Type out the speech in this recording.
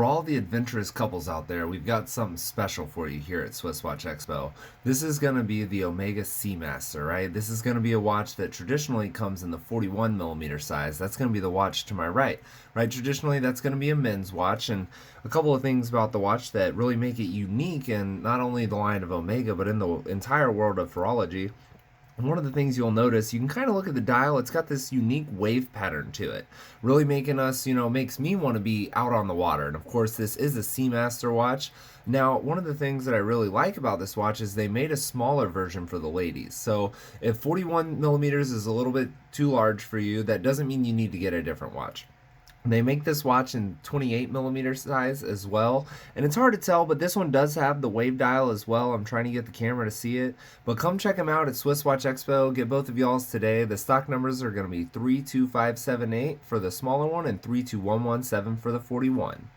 For all the adventurous couples out there, we've got something special for you here at SwissWatchExpo. This is going to be the Omega Seamaster, right? This is going to be a watch that traditionally comes in the 41mm size. That's going to be the watch to my right, right? Traditionally, that's going to be a men's watch, and a couple of things about the watch that really make it unique in not only the line of Omega, but in the entire world of horology. And one of the things you'll notice, you can kind of look at the dial, it's got this unique wave pattern to it, really making us, makes me want to be out on the water. And of course, this is a Seamaster watch. Now, one of the things that I really like about this watch is they made a smaller version for the ladies. So if 41mm is a little bit too large for you, that doesn't mean you need to get a different watch. They make this watch in 28mm size as well, and it's hard to tell, but this one does have the wave dial as well. I'm trying to get the camera to see it, but come check them out at SwissWatchExpo. Get both of y'all's today. The stock numbers are going to be 32578 for the smaller one and 32117 for the 41.